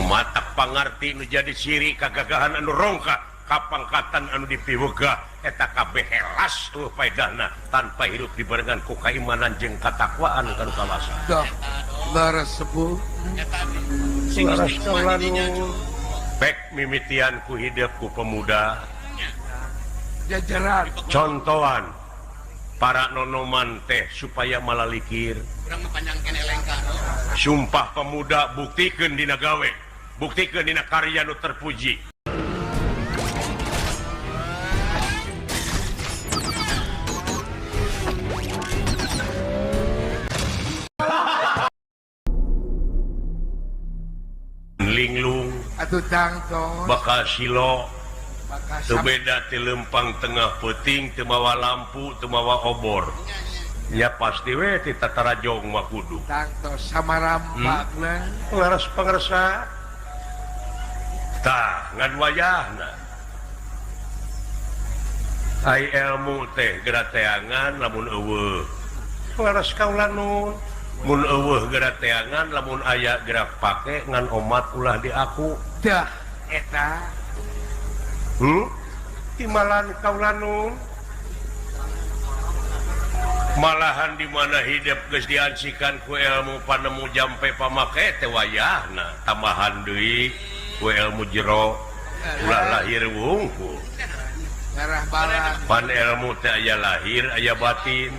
matak pangarti nu jadi siri kagagahan anu rongka kapangkatan anu dipiwegah eta kabeh helas faedahna tanpa hirup dibarengan ku kaimanan jeung katakwaan kanu kawasa. Dah laras sepuh Laras kaulanu pek mimitian ku hidup ku pemuda jajaran contohan para nonoman teh supaya malalikir sumpah pemuda buktikeun dina gawe buktikeun dina karya nu terpuji. Linglung atuh tangtos bakal silo bakal teu beda ti lempang tengah peuting teu mawa lampu teu mawa obor nya pasti we ti tatarajong mah kudu tangtos sama rampak laras pangarsa tah ngan wayahna ai ilmu teh gerateangan lamun eueuh laras kaulanu mun eueuh gerateangan lamun aya gerak pake ngan omat ulah di aku dah eta timalan kaulanu malahan di mana hidup geus diansikan ku ilmu panemu jampe pamake teh wayahna tambahan deui ku ilmu jero ulah lahir wungkul darah balan pan ilmu teh aya lahir aya batin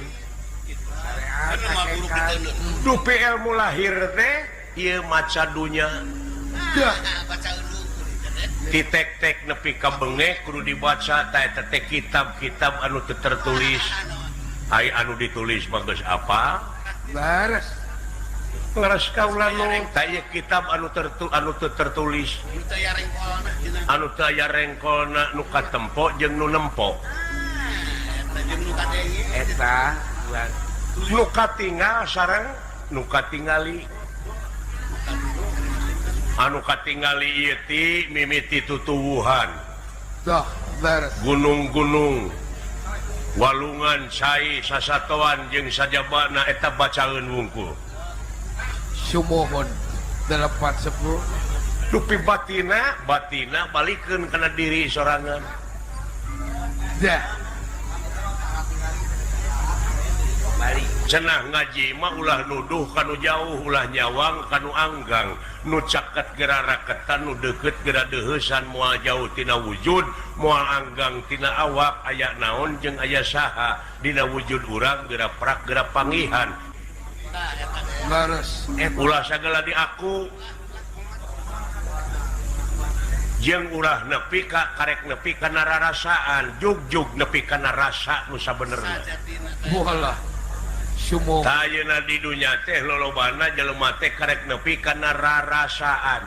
dupi ilmu lahir teh ieu maca dunya dah titek-tek nepi ka beungeh kudu dibaca ta teh kitab-kitab anu teu tertulis ai anu ditulis bagus apa laras laras kaulanu ta ieu kitab anu teu tertulis anu teu aya rengkolna nu katempo jeung nu nempo eta nu katinggal sareng nu katingali anu katingali ieu ti mimiti tutuwuhan dah laras gunung-gunung walungan cai sasatoan jeung sajabana eta bacaeun wungkul sumohon delapan sepuh dupi batina balikeun kana diri sorangan dah balik cenah ngaji mah ulah nuduh kanu jauh ulah nyawang kanu anggang nu caket geura raketan nu deukeut geura deuheusan moal jauh tina wujud moal anggang tina awak aya naon jeung aya saha dina wujud urang geura prak geura pangihan laras ulah sagala di aku jeung ulah nepi ka karek nepi kana rarasaan jugjug nepi kana rasa nu sabenerna mualah sumohon ayeuna di dunya teh lolobana jelema teh karek nepi kana rarasaan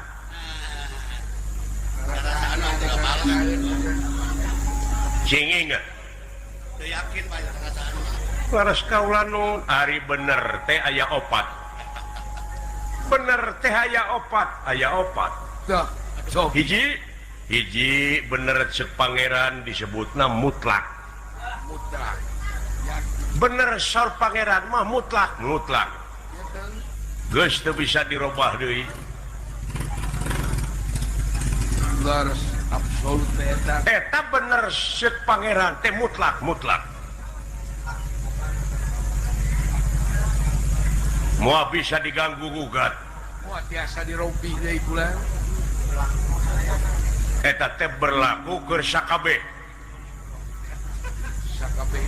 cinging yakin laras kaulanu ari bener teh aya opat bener teh aya opat dah sok hiji bener cek pangeran disebutna mutlak mutlak bener sor pangeran mah mutlak geus teu bisa dirobah deui laras absolut eta bener cek pangeran teh mutlak moal bisa diganggu gugat moal biasa dirobih deui pula eta teh berlaku keur sakabeh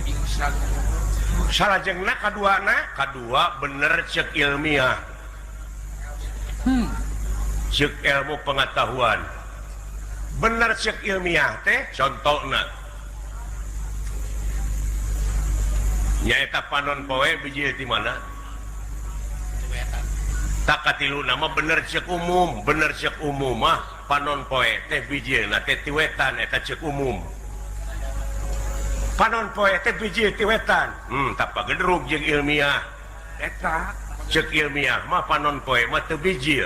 insan salajengna kadua bener cek ilmiah cek ilmu pengetahuan bener cek ilmiah teh contohna nyaeta panon poe biji di mana tak katilu nama bener cek umum mah panon poe teh biji na teh tiwetan eta cek umum panon poe teh biji tiwetan tak pagedrug jeung ilmiah eta cek ilmiah mah panon poe mah teu biji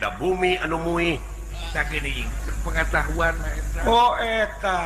da bumi anu muih sakiring pengetahuan eta oh eta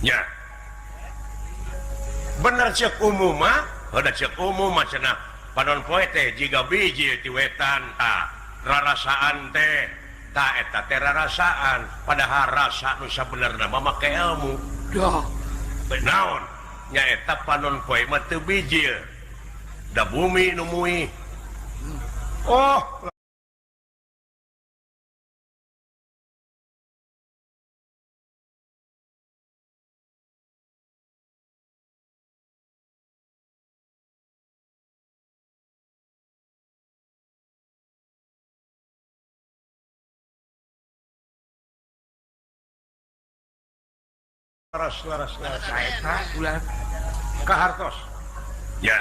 nya bener cek umum mah ada cek umum macana panon poe teh jiga biji ti wetan rarasaan teh eta teh rarasaan padahal rasa nu sabenerna mah make ilmu dah naon nya eta panon poe mah teu biji da bumi nu muih oh laras eta bulan kahartos ya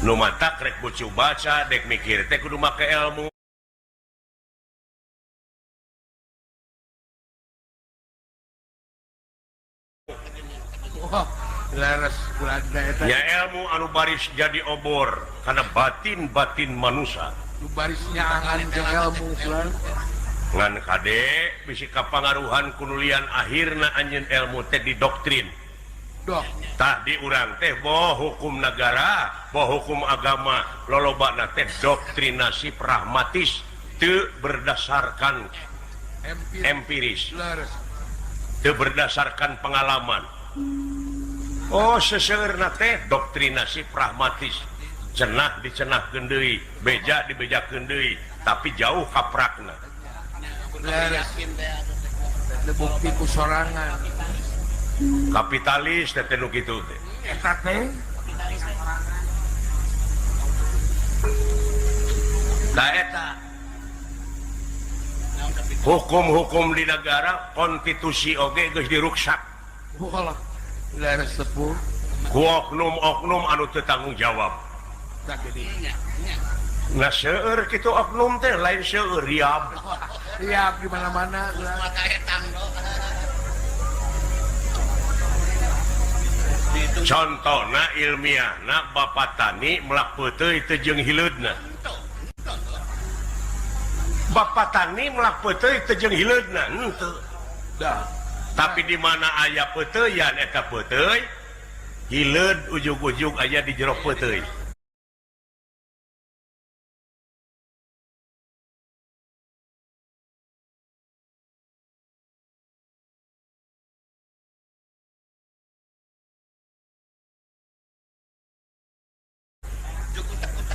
nu matak rek bucu baca dek mikir teh kudu make ilmu wah laras bulan eta ya ilmu anu baris jadi obor karena batin manusia nu barisnya angan jeung ilmu bulan ngan kade bisi kapangaruhan kunulian akhirna anjeun ilmu teh di doktrin dah tah di urang teh boh hukum negara boh hukum agama lolobana teh doktrinasi pragmatis teu berdasarkan empiris laras teu berdasarkan pengalaman oh seseueurna teh doktrinasi pragmatis cenah dicenahkeun deui beja dibejakeun deui tapi jauh kaprakna laras bukti ku sorangan kapitalis teh nu kitu teh eta teh da eta hukum-hukum di negara konstitusi oge geus diruksak walah laras sepuh ku oknum-oknum anu teu tanggung jawab tak gede nah seueur kitu oknum teh lain seueur riab iya di mana-mana contohna ilmiahna bapak tani melak peuteuy teu jeung hileudna bapak tani melak peuteuy teu jeung hileudna henteu dah tapi di mana aya peuteuyan eta peuteuy hileud ujug-ujug aya di jero peuteuy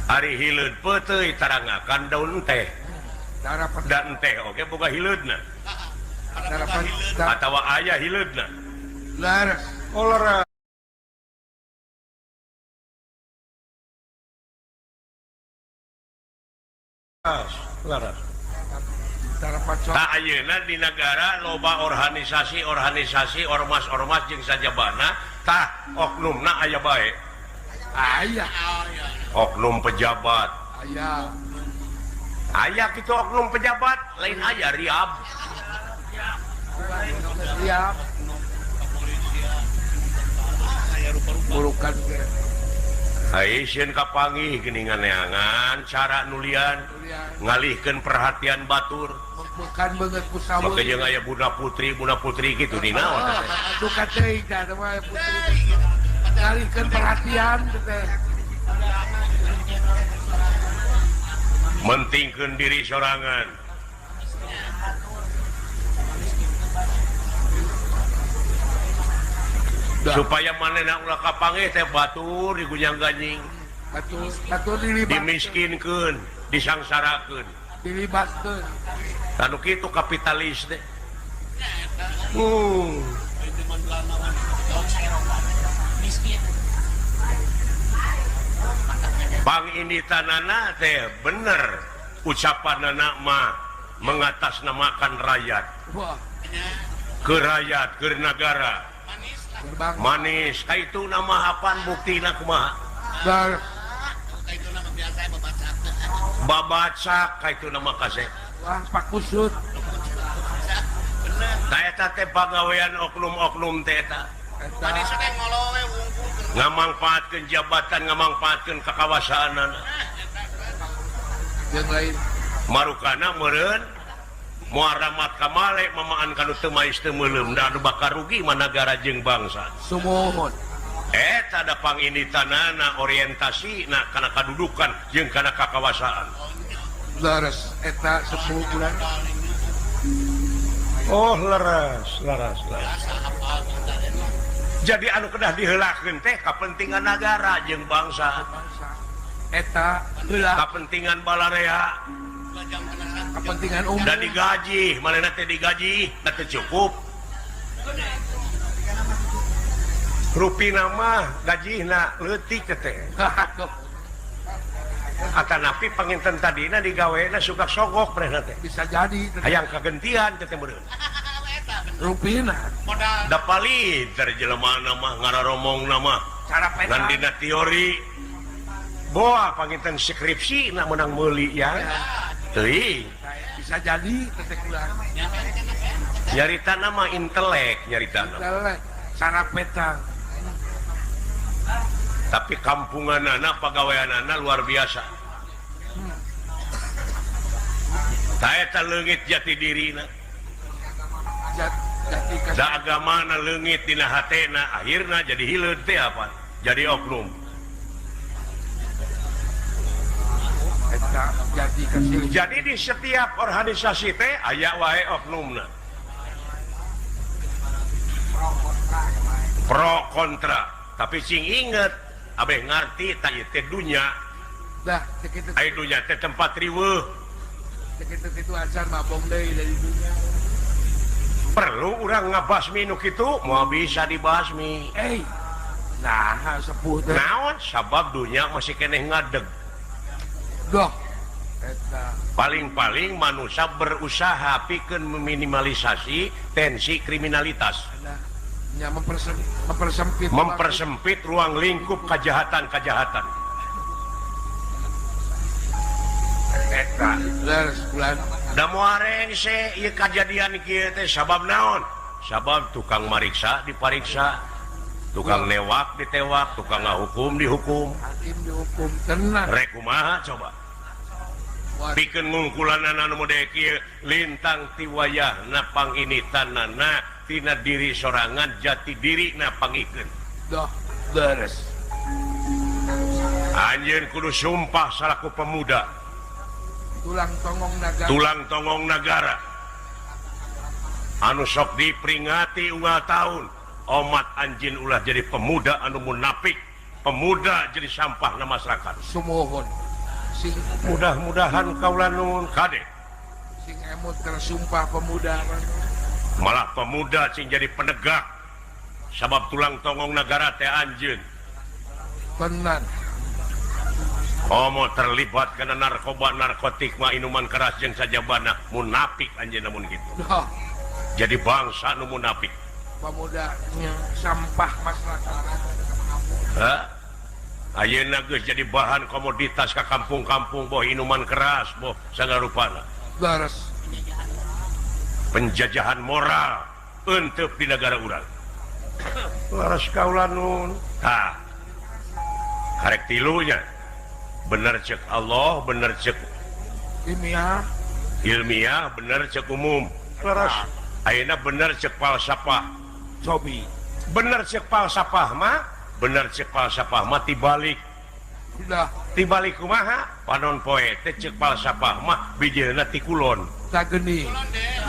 hari hileud peuteuy tarangakan daun teh harapan dan teh oke boga hileudna harapan atawa aya hileudna laras olahraga laras harapan tak ayeuna di negara loba organisasi ormas-ormas jeung sajabana tah oknumna aya bae ayah oknum pejabat ayah aya kitu oknum pejabat lain aya riab siap burukan Aisyun kapanggih geningan neangan cara nulian ngalihkeun perhatian batur bukan banget ku saweuh maka jeung aya buna putri kitu dina aduh kateuing da mah putri ngalihkeun perhatian teh mentingkeun diri sorangan supaya manehna ulah kapanggih teh batur digunyang ganjing batur dilibatkeun dimiskinkeun disangsarakeun dilibatkeun anu kitu kapitalis teh Bang ini tanana teh bener ucapan anak mah mengatasnamakan rakyat wah ke rakyat ke negara bang manis kaitu nama apaan buktina kumaha bar babaca kaitu nama kasep wah Pak Kusut eta teh pagawean oknum-oknum teh eta ngamangpaatkeun jabatan ngamangpaatkeun kakawasaanana yang lain marukana meureun muaramat kamale mamaan kanu teu mais teu meulem da anu bakal rugi mah nagara jeung bangsa. Sumuhun. Ada panginitanana orientasi na kana kadudukan jeung kana kakawasaan. Leres eta 10 bulan. Oh leres. Jadi anu kedah diheulakeun teh kapentingan negara jeung bangsa. Eta heula Kapentingan balarea. kepentingan umum. Dan digaji, manehna teh digaji, da teu cukup. Rupina mah gajina leutik teh. Atanapi panginten tadina digawena suka sogok manehna teh. Bisa jadi Hayang kagentian teh meureun. rupina Da palit dari jelemaana mah ngararomongna mah. cara Ngan peta. dina teori boa panginten skripsi na menang meuli ya. Teuing. Bisa jadi tetek bulan. Nyaritana mah intelek nyaritana. Cara peta. Tapi kampunganana pagaweanana luar biasa. Taeta leungit jati dirina. Jadi Da agamana leungit dina hatena akhirna jadi hileud teh apa? Jadi oknum. peta jadi kasih. Jadi di setiap organisasi teh aya wae oknumna. Pro kontra, tapi sing inget abeh ngarti ta ieu teh dunya. Dah sekitu Ai dunya teh tempat riweuh. itu ajar mabong deui dari dunia. Perlu urang ngabasmi nu kitu moal bisa dibasmi. Nah sepuh teh. Naon sabab dunya masih keneh ngadeg. Doh. Eta Paling-paling manusia berusaha pikeun meminimalisasi tensi kriminalitas, nya mempersempit mempersempit ruang lingkup kejahatan-kejahatan. eta leres bulan. Da moareng se ieu kajadian kieu teh sabab naon? Sabab tukang mariksa dipariksa, tukang newak ditewak, tukang ngahukum dihukum. Hakim dihukum tenang. Rek kumaha coba? Pikeun ngungkulanana nu model kieu lintang ti wayahna panginitanana tina diri sorangan jati dirina pangikeun. Doh leres. Anjeun kudu sumpah salaku pemuda, Tulang tongong naga. tulang tongong negara. Anu sok diperingati unggal tahun, omat anjeun ulah jadi pemuda anu munafik, pemuda jadi sampah na masyarakat. Sumuhun. Sing Mudah-mudahan kaula nuhun kade. sing emut tersumpah pemuda. Malah pemuda sing jadi penegak. Sabab tulang tongong negara teh anjeun. Tenan. Komo terlibat karena narkoba, narkotik, mah inuman keras jeung sajabana munafik anjeun namun gitu. Doh Jadi bangsa nu munafik. pemudanya sampah masyarakat. Hah? Ayeuna geus jadi bahan komoditas ka kampung-kampung boh inuman keras boh sagarupana. Leres. Penjajahan moral eunteup di negara urang. Laras kaula nun. Tah. Karek tilunya. Bener cek Allah, bener cek ilmiah, bener cek umum. Laras ayeuna bener cek falsafah. Cobi. Bener cek falsafah mah, bener cek falsafah mah tibalik. Udah Kumaha panon poe teh cek falsafah mah bijeuna ti kulon. tak geni.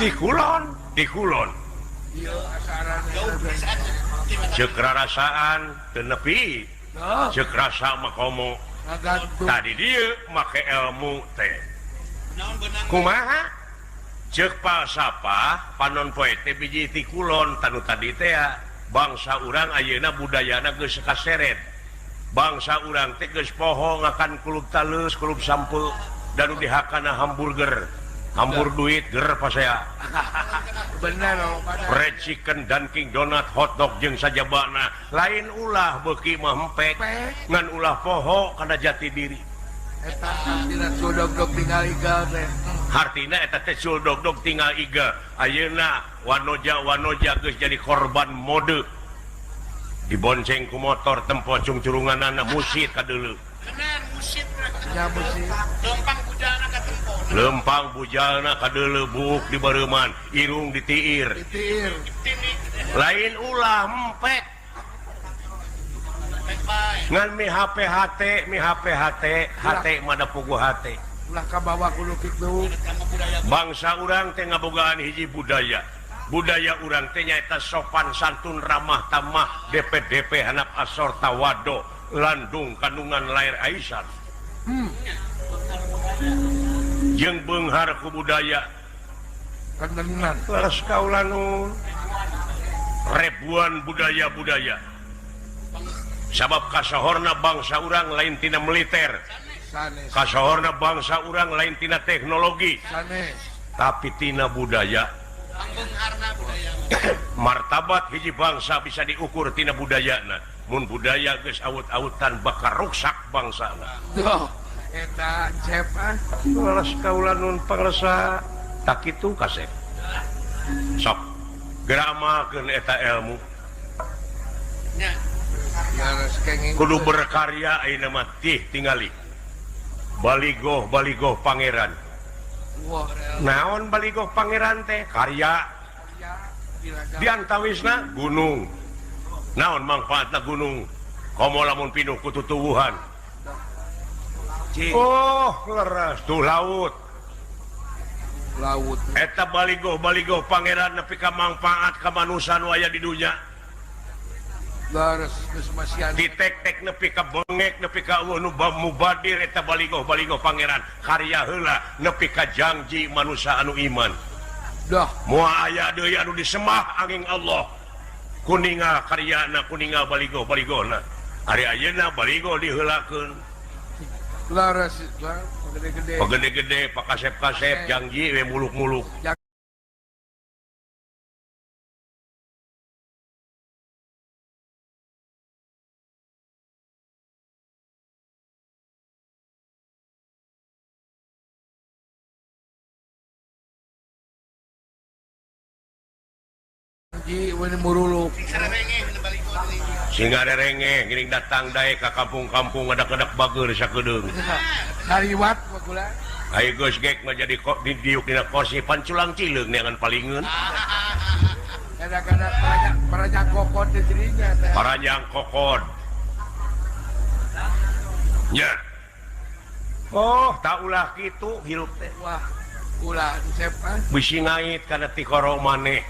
Di kulon. Iya asarannya. Cek rarasaan teu nepi. Doh Cek rasa mah komo. ngagantung. Tadi dia make ilmu teh. Kumaha? Cek falsafah panon poe teh biji ti kulon tanu tadi teh ya. Bangsa urang ayeuna budayana geus kaseret. Bangsa urang teh geus poho ngakan kulub talus, kulub sampul dan dihakana hamburger. Hambur duit ger pasea. Bener loh pada. Fried chicken, Dunkin donut, hotdog jeung sajabana. Lain ulah beuki mah empek. Ngan ulah poho kana jati diri. Eta tidak sodok-dok tinggal igal teh. Hartina eta teh suldog-dog tinggal iga. Ayeuna wanoja geus jadi korban mode. Dibonceng ku motor tempo cungcurunganana musit ka deuleu. Bener musit Ya mesti dompang budana ka tempat lempang bujalna kadelebuk di bareman irung ditiir Titir. lain ulah empek ngan mi HP mana pugu hati Ulah kabawa kudu kitu. bangsa urang teh ngabogaan hiji budaya urang teh nyaeta sopan santun ramah tamah DP hanap asor tawado landung kandungan lair aisyah jeung beunghar ku budaya Kandenan. laras kaula nu ribuan budaya sabab kasohorna bangsa urang lain tina militer Sanes. kasohorna bangsa urang lain tina teknologi Sanes. tapi tina budaya martabat hiji bangsa bisa diukur tina budayana mun budaya geus awut-awutan bakal rusak bangsana Tuh. Eta cep ah. laras kaula nun pangresa tak kitu kasep sok gramakeun eta ilmu Laras kenging. kudu berkarya ayeuna mah tih tingali baligoh pangeran Wah. naon baligoh pangeran teh karya Ya. Gila-gila. diantawisna gunung naon manfaatna gunung komo lamun pinuh ku tutuwuhan Cing. oh leres tuh laut Laut. eta baligoh pangeran nepi ka manfaat ka manusia nu aya di dunya Laras geus masian. ditek-tek nepi ka bengek nepi ka nu mubadir eta baligoh pangeran karya heula nepi ka janji manusia anu iman Dah. moal aya deui anu disembah angin Allah kuninga karyana kuninga baligoh-baligona ari ayeuna baligoh diheulakeun Laras bang. Gede-gede. pagede-gede pakasep-kasep janji we muluk-muluk Ji wani muruluk. sehingga rerenge giring datang dae ka kampung-kampung ngadak-ngadak bager sakedeung Hariwat bagula. ayo geus gek mah jadi diuk dina kursi panculang cileung neangan palingeun Kadang-kadang para kokot di dirinya. Teh. paranyang kokod nya oh tak ulah kitu hirup teh Wah. Ulah cep ah. bisi ngait kana ti koro maneh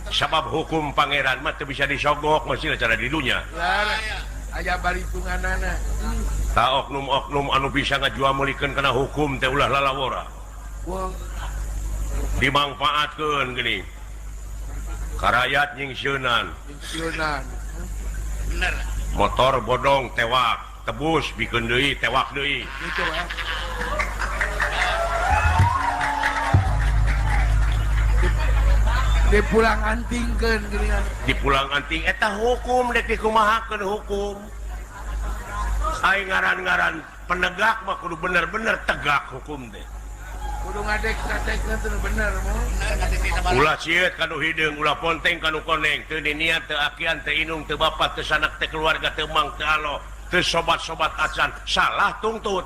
sabab hukum pangeran mah teu bisa disogok masih cara di dunya Laras. Aya balitunganana. tak oknum-oknum anu bisa ngajuamulikeun kana hukum teh ulah lalawora Wah. dimanfaatkeun geuning karayat nyingsieunan Pensiunan. motor bodong tewak tebus bikeun deui tewak deui Gitu ya. Di pulang antingkeun geuningan. dipulang anting eta hukum dek dikumahakeun hukum ai ngaran-ngaran penegak mah kudu bener-bener tegak hukum teh Kudu ngadek-ngadekna teh bener mah. ulah cieut kanu hideung ulah ponteng kanu koneng teu diniat teu akian teu inung teu bapak teu sanak teu keluarga teu mang teu alo teu sobat-sobat acan salah tungtut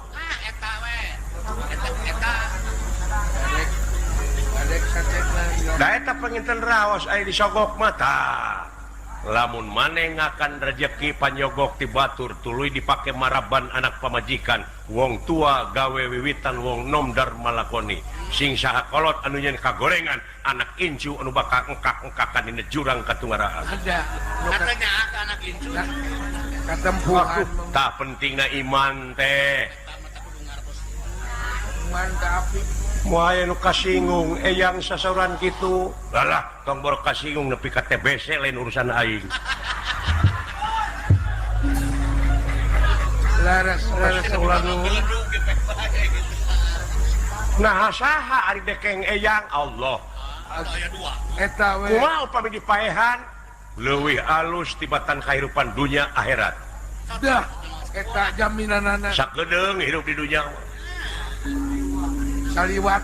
Ngadek-ngadekna. da eta penginten raos aya disogok mata lamun maneh ngakan rejeki panyogok ti batur tuluy dipake maraban anak pamajikan wong tua gawe wiwitan wong nom dar malakoni sing saha kolot anu nyen kagorengan anak incu anu bakal engkak-engkakan dina jurang katungaraan Ada. Katanya anak lincu. Katempuhan. tak pentingna iman teh Mantap. moal aya nu kasinggung eyang sasauran kitu lalah tong bor kasinggung nepi ka TBC lain urusan aing Laras ulang. nah saha ari dekeng eyang Allah Eta we. kumaha upami dipaehan leuwih alus tibatan kahirupan dunia akhirat Dah. Eta jaminanana. sakedeung hirup di dunia Saliwat.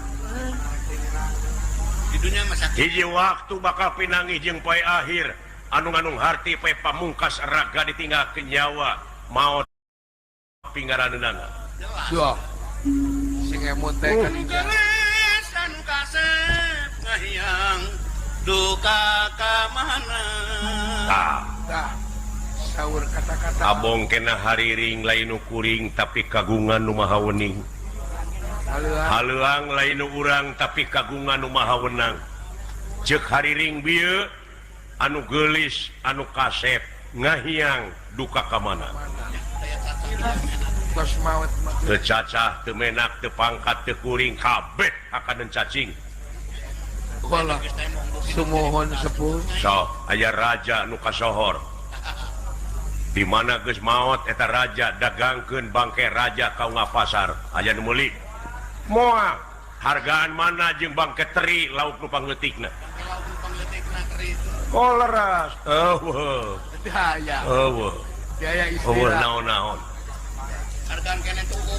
Di dunia masa hiji waktu bakal pinangih jeung poe akhir anu nganung harti poe pamungkas raga ditinggal ke nyawa maot pinggaranana Duh. Sing ngemut teh kan Gelis anu kasep ngahiang duka ka mana. dah saur kata-kata Abong kena hariring lain nu kuring tapi kagungan nu maha wening. haleuan Haleuang lain nu urang tapi kagungan nu maha wenang. Ceuk hariring bieu anu geulis anu kasep ngahiang duka ka mana. tos maut mah Teu cacah, teu menak, teu pangkat, teu kuring kabeh akadeun cacing. bola sumohon sepuh So, aya raja nu kasohor. Di mana geus maot eta raja dagangkeun bangke raja kaunga pasar. Aya nu meuli. Moal hargaan mana jeung bangke teri lauk nu pangleutikna. Oh leras. Eueuh. daya Eueuh. daya Eueuh istilah naon-naon. Hargaan kene tuku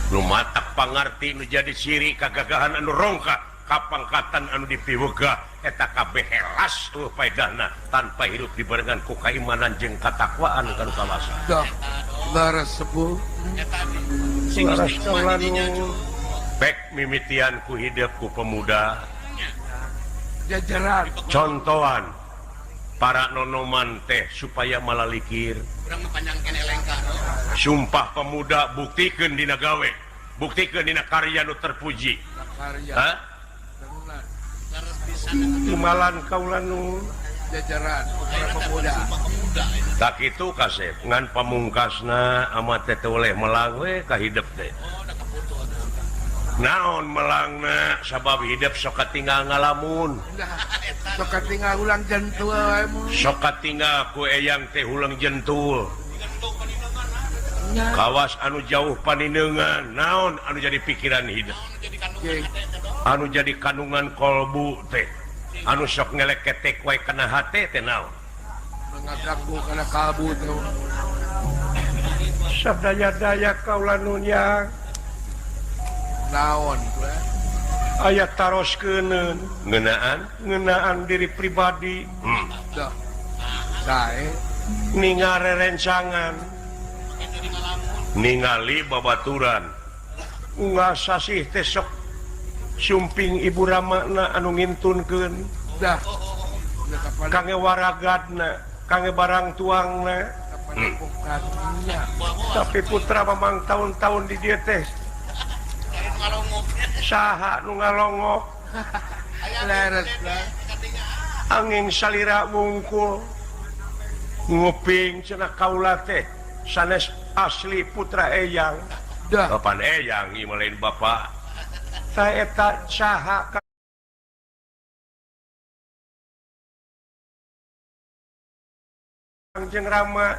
Nu matak pangarti nu jadi ciri kagagahan anu rongkak kapangkatan anu dipiwegah eta kabeh helas paedahna tanpa hidup dibarengan ku kaimanan jeung katakwaan kanu kawasa. dah laras sepuh sing Laras istimewa di dinya kaulanu bek mimitian ku hidup ku pemuda jajaran contohan para nonoman teh supaya malalikir urang panjang kene lengkar. sumpah pemuda buktikeun dina gawe buktikeun dina karya nu terpuji. karya Hah? tenang Laras bisa Imalan kaulanu jajaran para pemuda tak itu kasep ngan pamungkasna amat teh oleh melang we ka hidup teh. Naon melangna sabab hidup sok katinggal ngalamun. nah sok katinggal ulang jentul wae mu Sok katinggal ku eyang teh hulang jentul. nya Kawas anu jauh panindeungan. Naon anu jadi pikiran hidup. Ye, Anu jadi kandungan kolbu teh. Anu sok ngeleketek wae kana hate teh naon. mengadakku kana kalbu tuh Sabdaya-daya kaulanunya naon tuh aya taroskeun ngeunaan diri pribadi. dah sae Ningare rencangan ningali babaturan unggal sasih teh sok sumping ibu ramana anu ngintunkeun dah udah kapan kange waragadna kange barang tuangna kapan bukannya tapi putra memang tahun-tahun di dieu teh saha nu ngalongok leres lah angin salira wungkul nguping cenah kaula teh sanes asli putra eyang. dah Bapak eyang ieu lain bapak. Ta eta saha Kangjeng Rama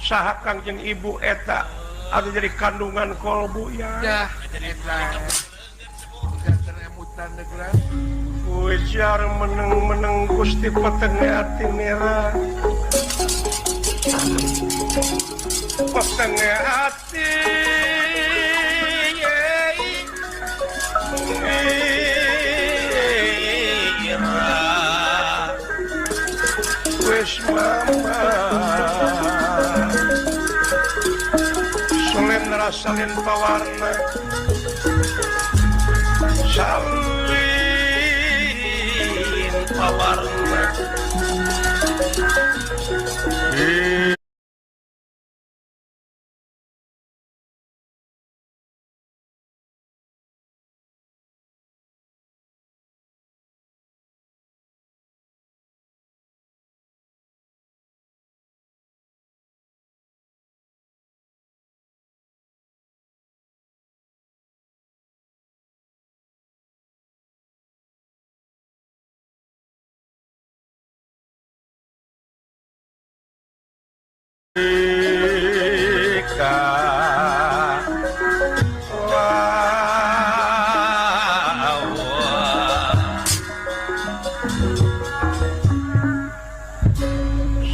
saha Kangjeng Ibu eta anu jadi kandungan kolbu ya. dah eta udah teremutan negara Ujar meneng-meneng Gusti petenge ati nira. Petenge ati wis mama solen rasalin pawarna salin pawarna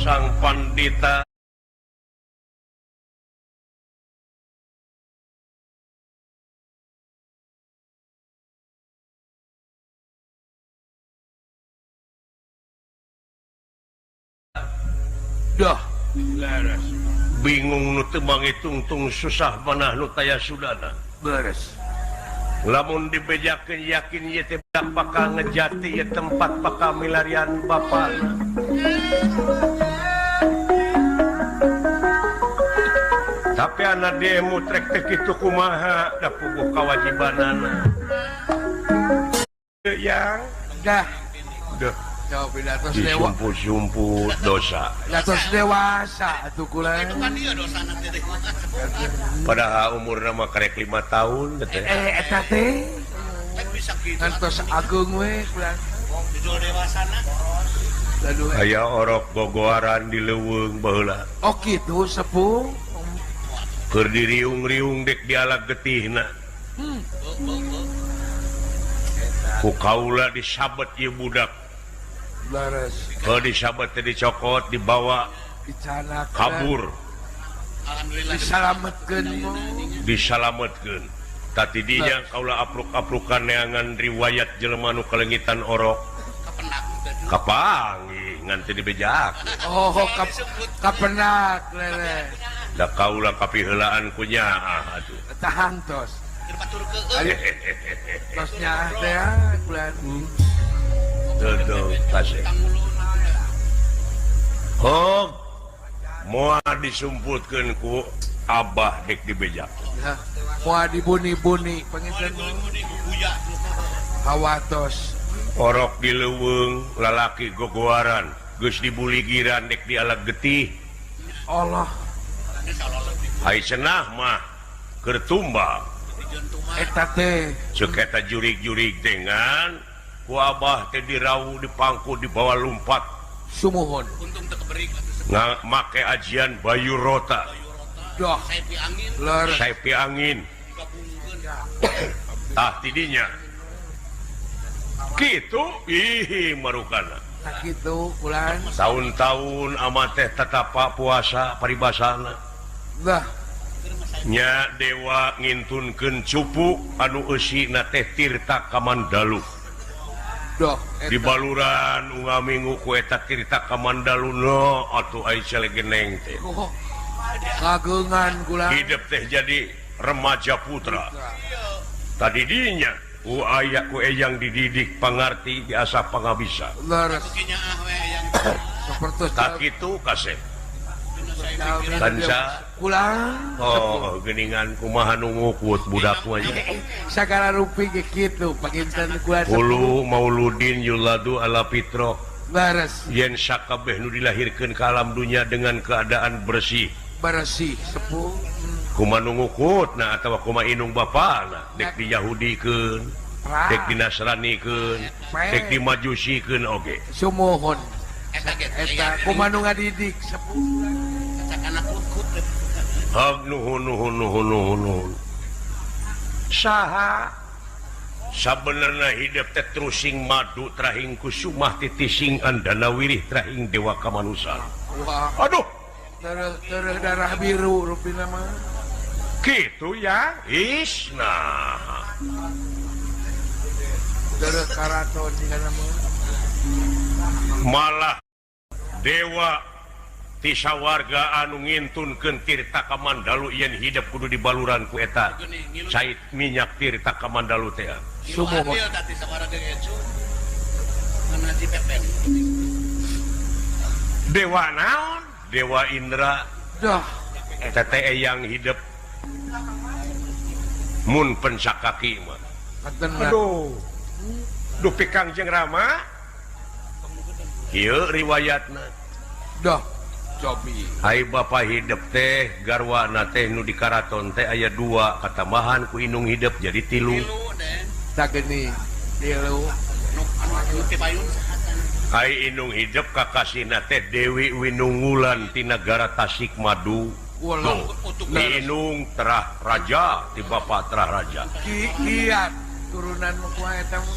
Sang Pandita dah leres bingung nu teu mangitungtung susah manah nu taya sudana. beres lamun dibejakeun yakin ieu teh bakal ngejati ieu tempat bakal milarian bapana. Tapi anak demo trek teh kitu kumaha da puguh kawajibanana. Yang dah deuh jawab datos dewa disumput-sumput dosa. datos dewasa atuh kula Itu kan dia dosa nanti deh. Padahal umurna mah karek 5 tahun teh. eta teh Bisa gitu. ngantos agung we kula Jujur dewasana. lalu Aya orok gogoaran di leuweung baheula. oh kitu sepuh Keur diriung-riung dek dialag getihna. Ku kaula disabet ieu budak. laras Kalau disabet teh dicokot dibawa dicana kabur Alhamdulillah. disalametkeun mo disalametkeun. Tati dinya kaula apluk-aplukan neangan riwayat jelema nu kalengitan orok. Kepenak. Kapangi ngan teu dibejak. oh kapenak lele Da kaula kapiheulaan ku nyaah atuh. tahan tos Batur ke tosnya teh bulan Dodo kasih. Hog moal disumputkeun ku abah dek dibejak. mau dibuni-buni panginten buya. hawatos Orok di leuweung lalaki gogoaran geus dibuli giran dek dialag getih. Allah Hai cenah mah keur tumbal. eta teh Ceuk eta jurig-jurig dengan ku abah teh dirau dipangku di bawah lumpat sumuhun Untung teu keberik. make ajian bayu rota doh Saya pi angin. lor saipi angin Gabungkeun. tah tidinya kitu ih marukana tak kitu bulan tahun-tahun amat teh tatapa puasa paribasana dah nya dewa ngintunkeun cupu anu eusina teh Tirta Kamandalu doh di baluran ungaminggu ku eta Tirta Kamandalu no atuh ai salegeneng teh oh, kagungan kula hidup teh jadi remaja putra tadi dinya ku aya ku eyang dididik pangarti biasa pangabisa lor Kinya ah we yang seperti tak kitu kasep kanca kula oh geningan kumaha nu ngukut budak mah sagala rupi ge kitu panginten kula Ulu mauludin yuladu ala fitro laras yen sakabeh nu dilahirkeun ka alam dunia dengan keadaan bersih bersih sepuh kumaha nu ngukutna atawa kumaha inung bapana dek di Yahudikeun dek di Nasranikeun dek di Majusikeun oge sumuhun eta ge eta kumanu ngadidik sepuh cak anak kut hag nuhun saha sabenerna hidup teh trusing madu trahing kusumah titising andana wirih trahing dewa kamanusan wah aduh darah biru rupina mah gitu ya isna darah karaton kana mah malah dewa tisa warga anu ngintunkeun Tirta Kamandalu yen hidup kudu di baluran ku eta cait minyak Tirta Kamandalu teh sumuhun Dia tadi sabaraha ge ecu. Ngan dipepen. dewa naon dewa Indra dah teteh eyang hidup mun pencakaki mah katenna aduh duh pikang jeung Rama ieu riwayatna dah cobi hai bapa hidup teh garwana teh nu di karaton teh aya 2 katambahan ku inung hidup jadi 3 Tilu deh. tak geni tilu Nu anu teh payun sahatan. hai inung hidup kakasina teh Dewi Winungulan ti negara Tasikmadu walau di inung terah raja ti bapa terah raja kiat turunan ku eta mah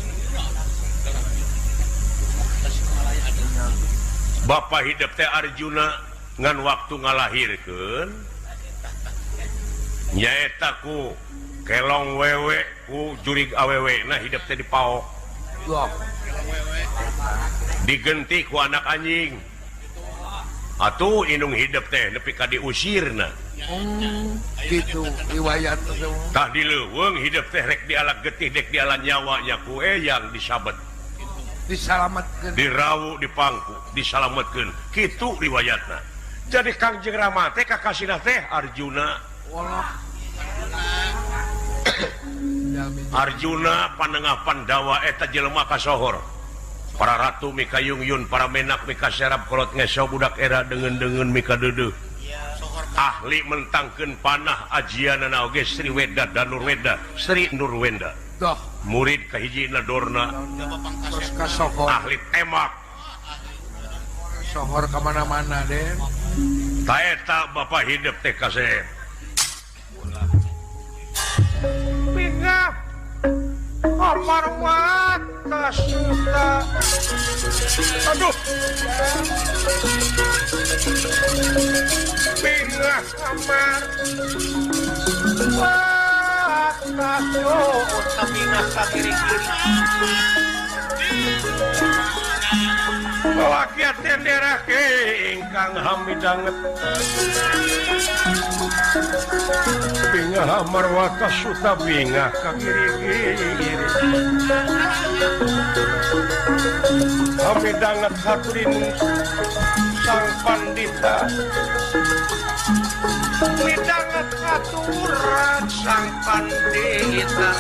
bapa hidup teh Arjuna ngan waktu ngalahirkeun nyaeta ku kelong wewe ku jurig awewe nah hidup teh dipaok wah digenti ku anak anjing atuh inung hidup teh nepi ka diusirna gitu riwayat tah di leuweung hidup teh rek dialag getih dek dialah nyawanya ku eyang disabet diselamatkan dirawu dipangku disalametkeun kitu riwayatna jadi Kangjeng Rama teh kakasina teh Arjuna Arjuna panengah Pandawa eta jelema kasohor para ratu mika yungyun para menak mika serap kolot ngeso budak era dengan mika dede ahli mentangkeun panah ajianana oge Sri Weda dan Nurweda Sri Nurwenda doh murid kahijina Dorna terus kasohor ahli tembak sohor kemana-mana deh taeta bapak hidup teh kasep pinggah Amar mata suta aduh pinggah Amar mata suta pinggah ka kiri-kiri Wakiat tendera ke ingkang hamidanget Bingah Amar wata suta bingah ka kiri-kiri hamidanget hatrin sang pandita midanget aturan sang pandita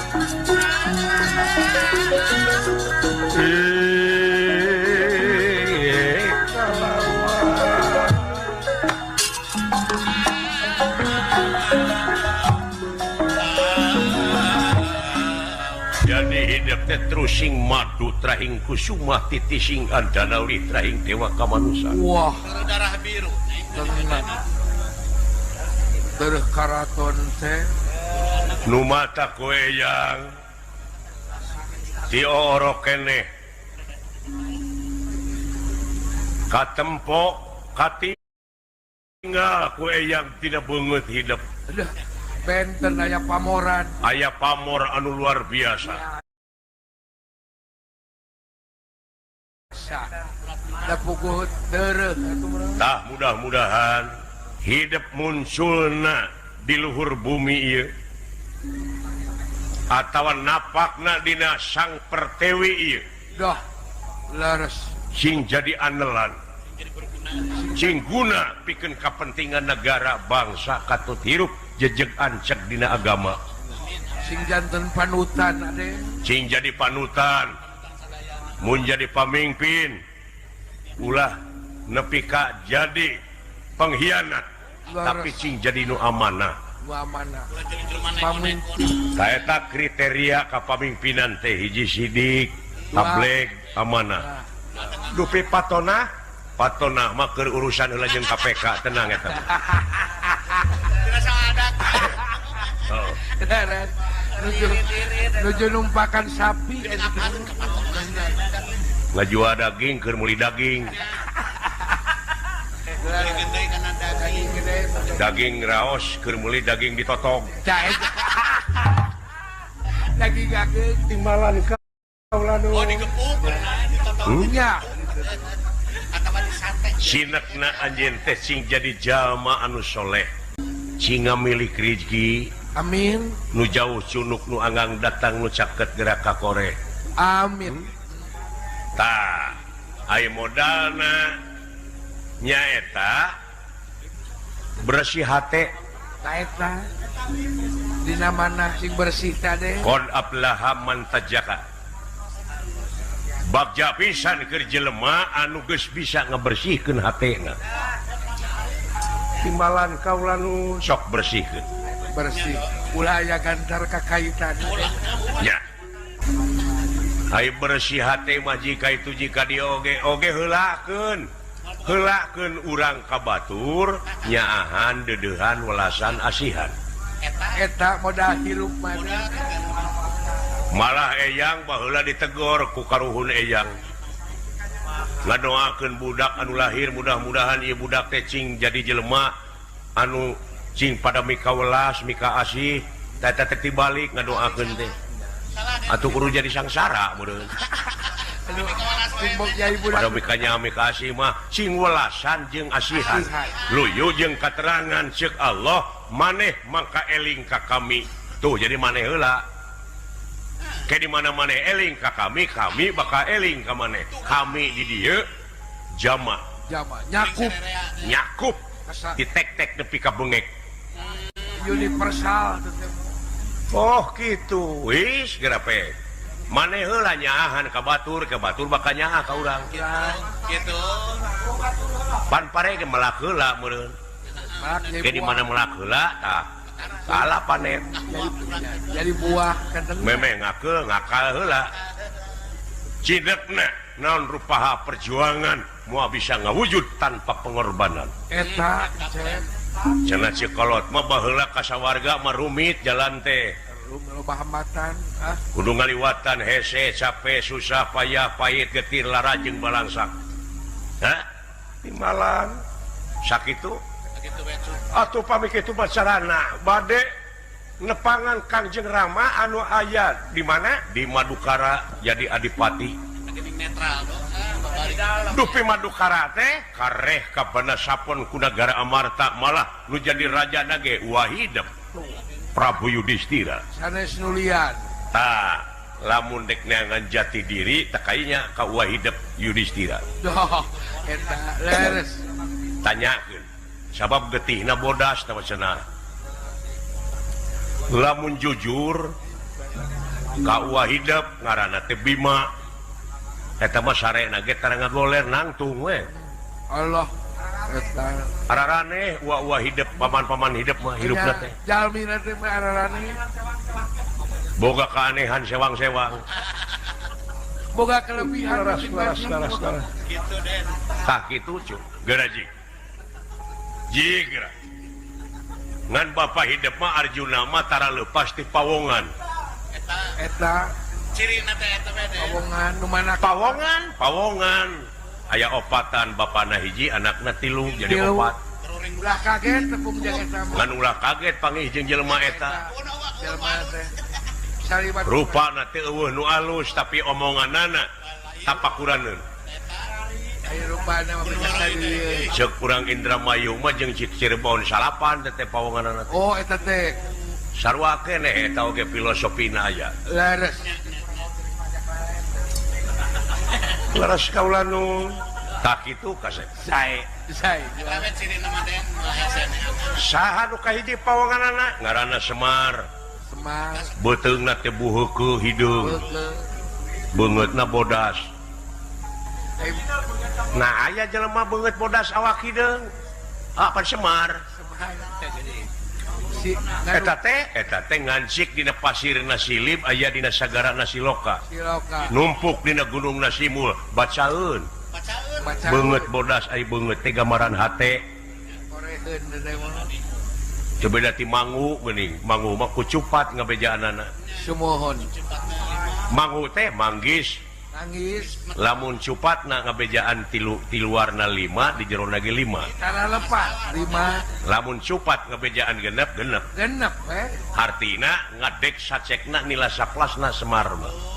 terusing madu trahing kusuma titising andanauli trahing dewa kamanusa wah darah biru tenang terus karaton teh nu mata kowe yang diorok keneh katempo katinggal kowe yang tidak beungeut hidup benten aya pamoran aya pamor anu luar biasa puguh terus tah mudah-mudahan hidup munculna di luhur bumi ieu atawa napakna dina sang pertewi ieu dah laras sing jadi anelan sing guna pikeun kapentingan negara bangsa katut hirup jejeg ancek dina agama sing janten panutan ade sing jadi panutan mun jadi pamimpin ulah nepi ka jadi pengkhianat tapi cing jadi nu amanah pamimpin taeta kriteria kapamimpinan teh hiji sidik tablek amanah dupi patona mah keur urusan heula jeung KPK tenang eta nuju numpakan sapi ngajual daging keur meuli daging daging raos keur meuli daging ditotong daging gageung timbalan kaula nu nya sinekna anjeun teh sing jadi jalma anu soleh sing milik rezeki amin nu jauh cunuk nu anggang datang nu caket gerak ka kore amin tah aya modalna nyaeta bersih hate taeta dina mana sing bersih tadi qad aflaha man tajaka bagja pisan keur jelema anu geus bisa ngabersihkeun hatena timbalan kaula nu sok bersihkeun bersih ulah aya gantar kakaitan nya ai bersih hate mah jika itu jika dioge heulakeun urang ka batur nyaahan dedehan welasan asihan eta modal hirup malah eyang baheula ditegor ku karuhun eyang ngadoakeun budak anu lahir mudah-mudahan ieu budak teh cing jadi jelema anu cing pada mika welas mika asih tata teh balik ngadoakeun teh atuh kudu jadi sangsara mudeun kasih mah sing welasan jeung asihan luyu jeung keterangan ceuk Allah maneh mangka eling ka kami tuh jadi maneh heula ke di mana maneh eling ka kami bakal eling ka maneh kami di dieu jama nyakup ditek-tek nepi ka beungek universal oh gitu wis gerape maneh heula nyaahan ka batur bakal nyaah ka urang gitu pan pare ge melak heula meureun ke di mana melak heula tah salah panen jadi buah kan memang ngakal heula cidekna naon rupaha perjuangan moal bisa ngawujud tanpa pengorbanan eta cenah cikolot mah baheula ka sawarga mah rumit jalan teh loba hambatan kudu ngaliwatan hese capek susah payah pahit getir lara jeung balangsak di Malang sakitu atuh pami kitu bacarana bade nepangan Kangjeng Rama anu aya di mana di Madukara jadi adipati netral dupi Madukara teh kareh ka panasapon ku nagara Amarta malah nu jadi raja nage Wahidep Prabu Yudhistira sanes nulian tah lamun dek neangan jati diri tak kayaknya ka Wahidep Yudhistira doh eta leres tanyakeun sabab getihna bodas tah cenah lamun jujur ka Wahidep ngaranna teh Bima eta mah sarena ge tara ngagoler nangtung we Allah eta ararane Wahidep paman-paman hidup mah hirupna teh jalmina teh mah ararane boga keanehan sewang-sewang boga kelebihan laras gitu Den tah kitu cu garaji jigra ngan Bapak hidup mah Arjuna mah tara leupas ti pawongan eta cirina teh eta we Den pawongan nu mana pawongan aya opatan bapana hiji anakna tilu jadi opat ulah kaget tepung jeung eta ngan ulah kaget panggih jeung jelema eta jelema teh salibat rupana teh eueuh nu alus tapi omonganana tapakuraneun aya rupana mah bisa di ceuk urang Indramayu mah jeung Cirebon salapan teh pawonganana oh eta teh sarua keneh eta oge filosofina aya leres laras kaula nu tak kitu kasep sae eta we cirina mah Den hese saha nu kahiji pawonganana ngaranna Semar beteungna teh buheukeun hideung beungeutna bodas nah aya jelema beungeut bodas awak hideung pan Semar eta teh ngancik dina pasirna Silib aya dina sagarana Siloka numpuk dina gunung Nasimul bacaeun beungeut bodas ai beungeut teh gambaran hate coba dati mangu geuning mangu mah kucupat ngabejaanana sumohon mangu teh manggis nangis lamun cupatna ngabejaan tiluarna 5 di jerona ge 5 cara lepas 5 lamun cupat ngabejaan genep artina ngadek sacekna nila saplasna Semar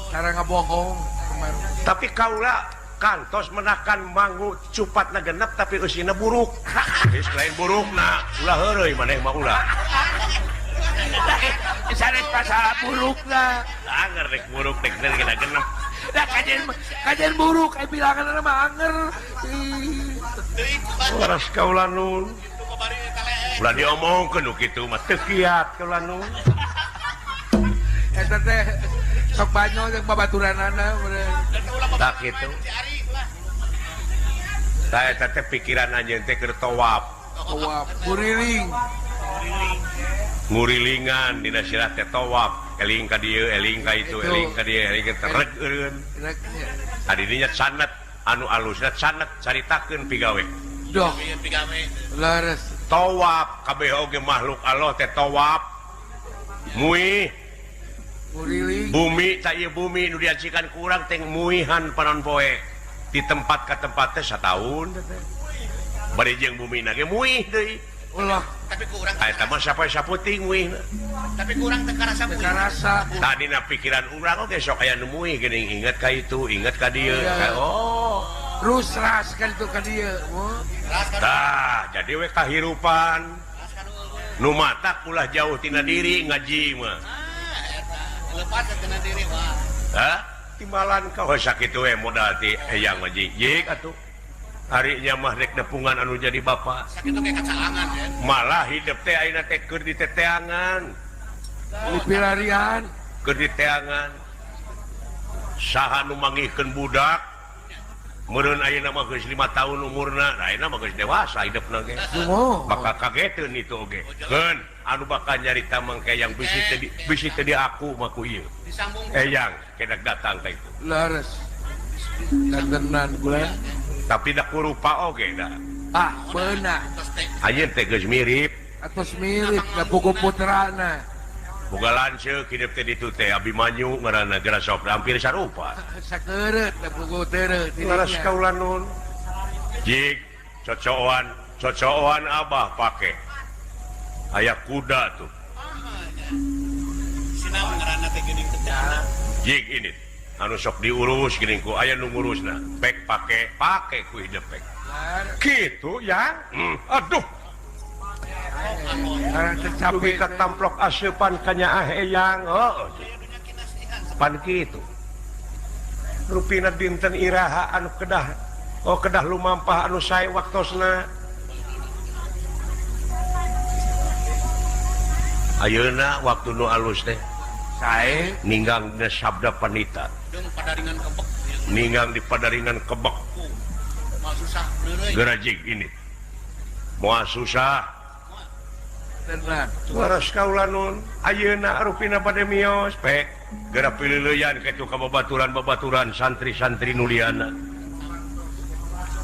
cara ngabohong tapi kaula kantos menakan mangu cupatna genep tapi usina buruk geus lain burukna ulah heureuy maneh mah ulah sanes pasal burukna anger rek buruk rek kena genep dah kajian buruk bilangan mah anger waras kaula nun ulah diomongkeun nu kitu mah teu kiat kaula nun eta teh sok banyo jeung babaturanana tak kitu tah eta teh pikiran anjeun teh keur tawaf kuriling ngurilingan dina sirah teh tawaf eling ka dieu eling ka itu eling ka dieu eling ka tereg eureun tadi dinya canet anu alusna canet caritakeun pigawe doh leres tawaf kabeh oge makhluk Allah teh tawaf muih kuriling bumi tak ieu bumi nu diajikan ku urang teh muihan panon poe di tempat ka tempat teh sataun teh bari jeung bumi na ge muih deui ulah tapi kurang eta mah sapoe-sapoe tingwih tapi kurang teka rasa teka rasa tadina pikiran urang oge sok aya nemuih geuning inget ka itu inget ka dieu Iya. oh terus ras kan itu ka dieu ras kan tah jadi we kahirupan ras kan nu matak ulah jauh tina diri ngaji mah eta lepas kena diri wah hah timbalan kau sakitu we modal ti eyang mah jig atuh harinya mah rek nepungan anu jadi bapak sakit tuh kayak kacalangan ya malah hidup teh ayeuna teh keur di teteangan di pilarian keur di teangan saha nu manggihkeun budak meureun ayeuna mah geus 5 tahun umurna nah ayeuna mah geus dewasa hidupna ge semua bakal kageteun itu oge keun anu bakal nyarita mangke yang bisi teh di aku mah ku ieu disambung eyang kedak datang teh itu laras dantenan bulan tapi dak rupa oge da benar terus teh ayeuna teh geus mirip atas mirip da buku putrana boga lanceuk hidup teh ditu teh Abimanyu ngaranna geura sok hampir sarupa sakeureut da buku teureut laras kaula nun jig cocokan abah pake aya kuda tuh sinaon ngaranna teh geuning tejana jig ini anu sok diurus geuning ku aya nu ngurusna pek pake ku hidup pek kitu ya aduh karena tercapai dugi ka tamplok aseupan ka nyaah eyang heuh pan kitu rupina dinten iraha anu kedah lumampah anu sae waktosna ayeuna waktu nu alus teh sae ninggang dina sabda panita jeung padaringan kebek ninggang di padaringan kebek mah susah leureui gerajig ini moal susah tenang waras kaula nun ayeuna rupina bade mios pek geura pilileuyan kitu ka babaturan santri-santri nu liana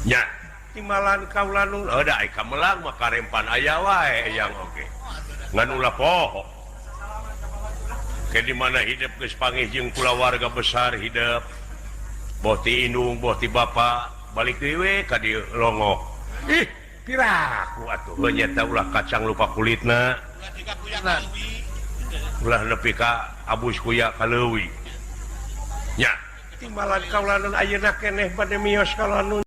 nya timbalan kaula nun da ai kamelang mah karempan aya wae yang oge ngan ulah poho ke di mana hidup geus panggih jeung kulawarga besar hidup boh ti indung boh ti bapa balik deui we ka dieu longok ih piraku atuh heuh nyata ulah kacang lupa kulitna ulah juga kuyak leuwih ulah nepi ka abus kuya ka leuwih nya timbalan kaula nun ayeuna keneh bade mios kaula nun